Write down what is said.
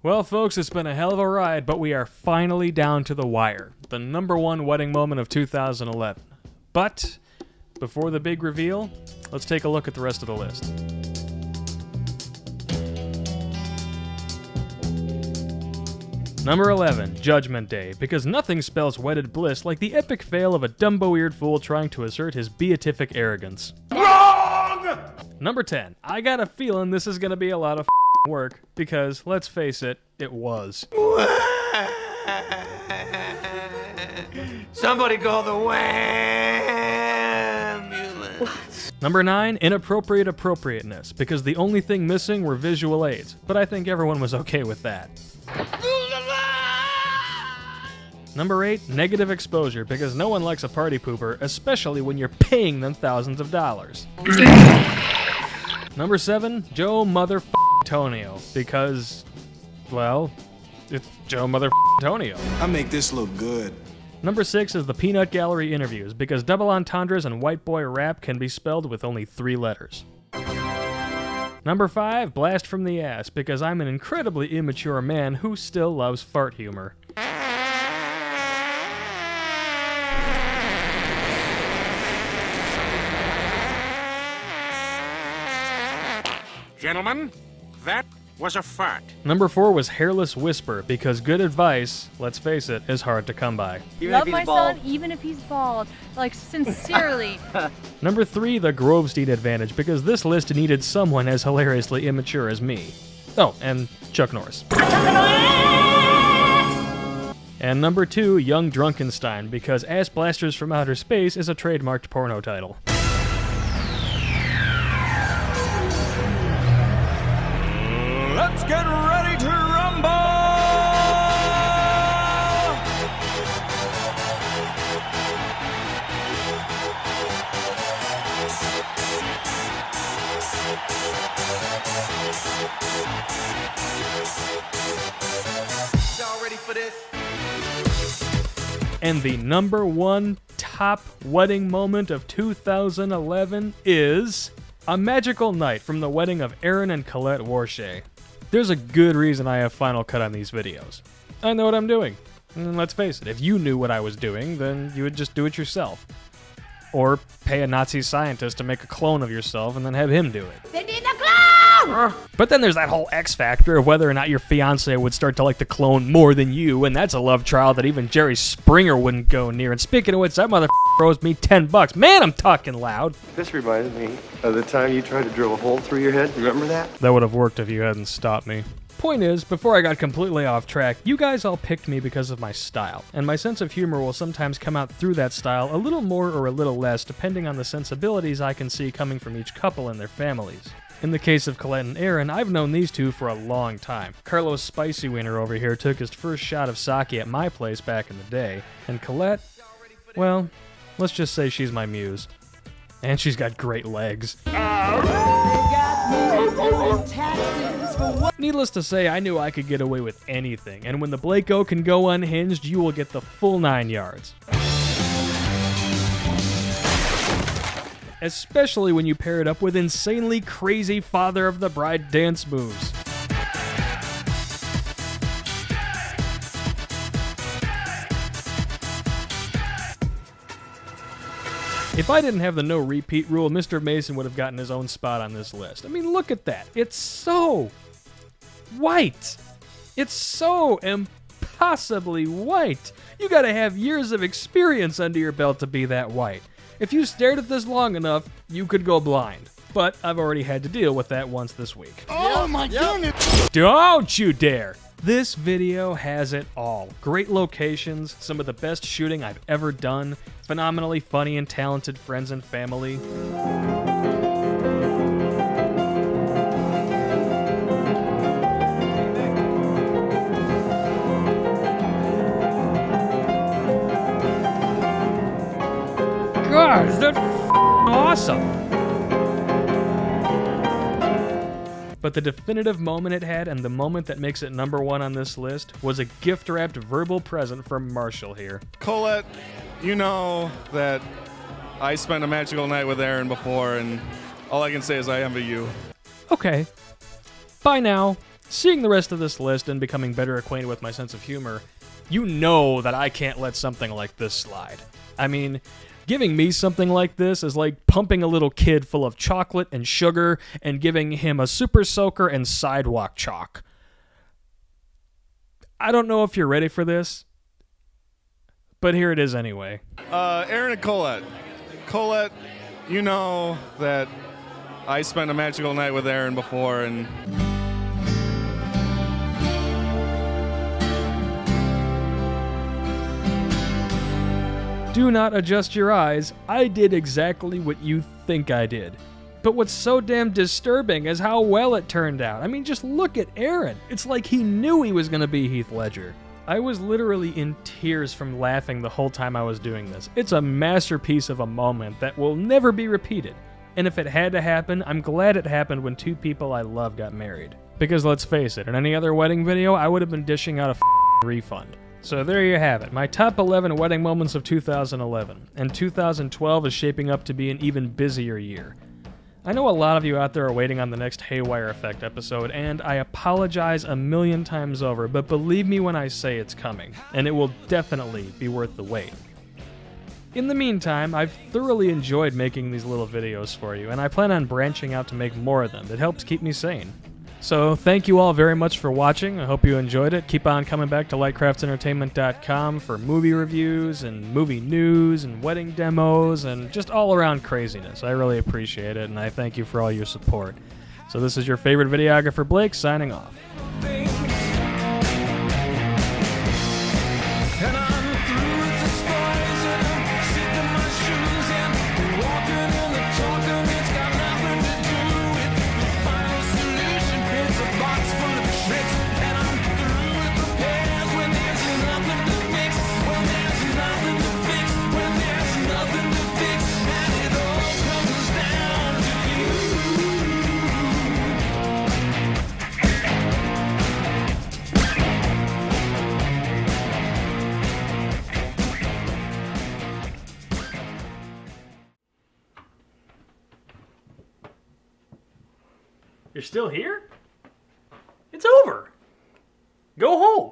Well, folks, it's been a hell of a ride, but we are finally down to the wire. The #1 wedding moment of 2011. But, before the big reveal, let's take a look at the rest of the list. Number 11, Judgment Day, because nothing spells wedded bliss like the epic fail of a Dumbo-eared fool trying to assert his beatific arrogance. Wrong! Number 10, I got a feeling this is gonna be a lot of work, because, let's face it, it was. Somebody call the ambulance. Number 9, inappropriate appropriateness, because the only thing missing were visual aids, but I think everyone was okay with that. Number 8, negative exposure, because no one likes a party pooper, especially when you're paying them thousands of dollars. Number 7, Joe Tonio, because, well, it's Joe Tonio. I make this look good. Number 6 is the Peanut Gallery interviews, because double entendres and white boy rap can be spelled with only 3 letters. Number 5, Blast from the Ass, because I'm an incredibly immature man who still loves fart humor. Gentlemen, that was a fart. Number 4 was Hairless Whisper, because good advice, let's face it, is hard to come by. Love my son even if he's bald. Like, sincerely. Number 3, the Grovestein advantage, because this list needed someone as hilariously immature as me. Oh, and Chuck Norris. And number 2, Young Drunkenstein, because Ass Blasters from Outer Space is a trademarked porno title. Let's get ready to rumble! Y'all ready for this? And the number 1 top wedding moment of 2011 is a magical night from the wedding of Aaron and Colette Warshay. There's a good reason I have Final Cut on these videos. I know what I'm doing. And let's face it, if you knew what I was doing, then you would just do it yourself. Or pay a Nazi scientist to make a clone of yourself and then have him do it. Send in the clown! But then there's that whole X factor of whether or not your fiance would start to like the clone more than you, and that's a love trial that even Jerry Springer wouldn't go near. And speaking of which, that motherfucker owes me $10. Man, I'm talking loud. This reminds me of the time you tried to drill a hole through your head. Remember that? That would have worked if you hadn't stopped me. Point is, before I got completely off track, you guys all picked me because of my style, and my sense of humor will sometimes come out through that style a little more or a little less depending on the sensibilities I can see coming from each couple and their families. In the case of Colette and Aaron, I've known these two for a long time. Carlos Spicy Wiener over here took his first shot of sake at my place back in the day, and Colette, well, let's just say she's my muse. And she's got great legs. Needless to say, I knew I could get away with anything, and when the Blako can go unhinged, you will get the full 9 yards. Especially when you pair it up with insanely crazy father of the bride dance moves. If I didn't have the no repeat rule, Mr. Mason would have gotten his own spot on this list. I mean, look at that. It's so white. It's so impossibly white. You gotta have years of experience under your belt to be that white. If you stared at this long enough, you could go blind. But I've already had to deal with that once this week. Oh my goodness! Don't you dare! This video has it all. Great locations, some of the best shooting I've ever done, phenomenally funny and talented friends and family. God, is that awesome? But the definitive moment it had, and the moment that makes it #1 on this list, was a gift-wrapped verbal present from Marshall here. Colette, you know that I spent a magical night with Aaron before, and all I can say is I envy you. Okay. Bye now. Seeing the rest of this list and becoming better acquainted with my sense of humor, you know that I can't let something like this slide. I mean, giving me something like this is like pumping a little kid full of chocolate and sugar and giving him a super soaker and sidewalk chalk. I don't know if you're ready for this, but here it is anyway. Aaron and Colette. Colette, you know that I spent a magical night with Aaron before, and do not adjust your eyes. I did exactly what you think I did. But what's so damn disturbing is how well it turned out. I mean, just look at Aaron. It's like he knew he was going to be Heath Ledger. I was literally in tears from laughing the whole time I was doing this. It's a masterpiece of a moment that will never be repeated. And if it had to happen, I'm glad it happened when two people I love got married. Because let's face it, in any other wedding video, I would have been dishing out a refund. So there you have it, my top 11 wedding moments of 2011. And 2012 is shaping up to be an even busier year. I know a lot of you out there are waiting on the next Haywire Effect episode, and I apologize a million times over, but believe me when I say it's coming, and it will definitely be worth the wait. In the meantime, I've thoroughly enjoyed making these little videos for you, and I plan on branching out to make more of them. It helps keep me sane. So thank you all very much for watching. I hope you enjoyed it. Keep on coming back to lightcraftsentertainment.com for movie reviews and movie news and wedding demos and just all around craziness. I really appreciate it, and I thank you for all your support. So this is your favorite videographer, Blake, signing off. You're still here? It's over. Go home.